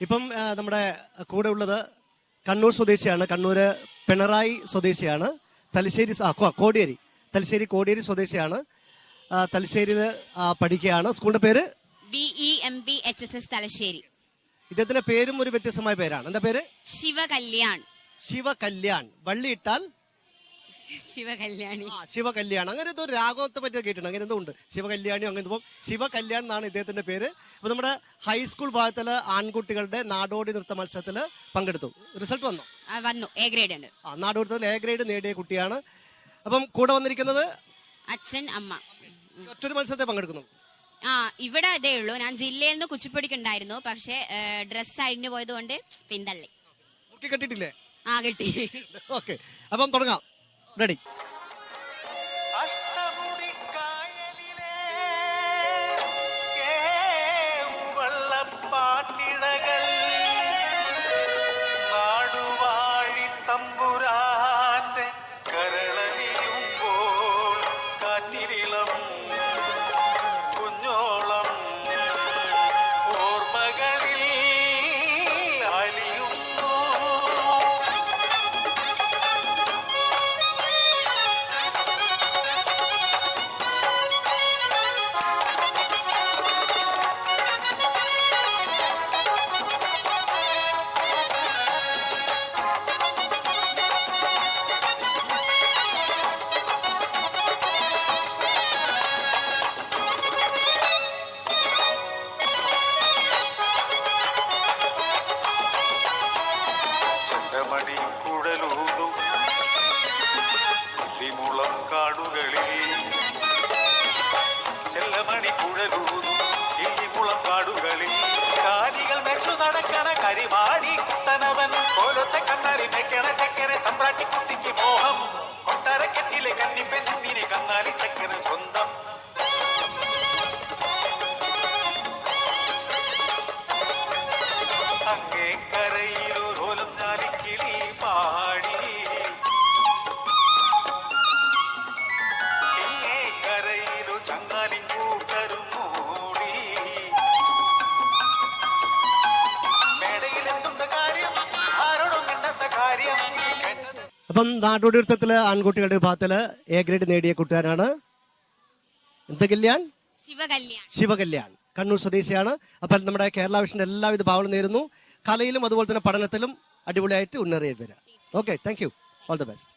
ഇപ്പം നമ്മുടെ കൂടെ ഉള്ളത് കണ്ണൂർ സ്വദേശിയാണ്. കണ്ണൂര് പിണറായി സ്വദേശിയാണ്. തലശ്ശേരി കോടിയേരി, തലശ്ശേരി കോടിയേരി സ്വദേശിയാണ്. തലശ്ശേരിയിൽ പഠിക്കുകയാണ്. സ്കൂളിന്റെ പേര് BEMBHSS തലശ്ശേരി. ഇദ്ദേഹത്തിന്റെ പേരും ഒരു വ്യത്യസ്തമായ പേരാണ്. എന്താ പേര്? ശിവകല്യാൺ. ശിവകല്യാൺ. വള്ളിയിട്ടാൽ ശിവകല്യാണി. ശിവകല്യാൺ. അങ്ങനെ എന്തോ രാഗത്തെ പറ്റി കേട്ടിട്ടുണ്ട്. അങ്ങനെ എന്തോ ഉണ്ട്. ശിവകല്യാണിയോ അങ്ങനെ ശിവകല്യാൺ എന്നാണ് ഇദ്ദേഹത്തിന്റെ പേര്. അപ്പൊ നമ്മുടെ ഹൈസ്കൂൾ ഭാഗത്തില് ആൺകുട്ടികളുടെ നാടോടി നൃത്ത മത്സരത്തിൽ പങ്കെടുത്തു. റിസൾട്ട് വന്നു. A ഗ്രേഡ് ഉണ്ട്. നാടോടി A ഗ്രേഡ് നേടിയ കുട്ടിയാണ്. അപ്പം കൂടെ വന്നിരിക്കുന്നത് അച്ഛൻ, അമ്മ. ഒറ്റൊരു മത്സരത്തെ പങ്കെടുക്കുന്നു. ഇവിടെ ഇതേ ഉള്ളൂ. ഞാൻ ജില്ലയിൽ നിന്ന് കുച്ചിപ്പടിക്കുണ്ടായിരുന്നു. പക്ഷെ ഡ്രസ് അഴിഞ്ഞു പോയത് കൊണ്ട് പിന്തള്ളി. കെട്ടിട്ടില്ലേ? കിട്ടി. ഓക്കെ, അപ്പം തുടങ്ങാം. റെഡി? ചെണ്ടമണി കുഴലൂതും മുളം കാടുകളിൽ, ചെല്ലമണി കുഴലൂതും ഇല്ലിമുളം കാടുകളിൽ, കാലികൾ മെച്ചു നടക്കണ കരിമാടി കുട്ടനവൻ പോലത്തെ കണ്ണാടി വെക്കണ ചക്കരെ തമ്പ്രാട്ടി കുട്ടിക്ക് മോഹം, കൊട്ടാരക്കെട്ടിലെ കന്നിപ്പെന്നിനെ കന്നാലി ചക്കന് സ്വന്തം. അങ്ങേ കരയിലൊരോലം ഞാലിക്കിളി പാടി, ഇങ്ങേ കരയിലു ചങ്ങാലിൻ കൂട്ടരും മൂടി, മേടയിൽ എന്തുണ്ട് കാര്യം ആരോടും കണ്ടെത്ത കാര്യം. അപ്പം നാടോടി നൃത്തത്തില് ആൺകുട്ടികളുടെ വിഭാഗത്തില് A ഗ്രേഡ് നേടിയ കൂട്ടുകാരാണ് കല്യാൺ. ശിവകല്യാൺ കണ്ണൂർ സ്വദേശിയാണ്. അപ്പോൾ നമ്മുടെ കേരള വിഷന്റെ എല്ലാവിധ ഭാവങ്ങളും നേരുന്നു. കലയിലും അതുപോലെ തന്നെ പഠനത്തിലും അടിപൊളിയായിട്ട് ഉന്നേറിയ വരാം. Okay, thank you. All the best.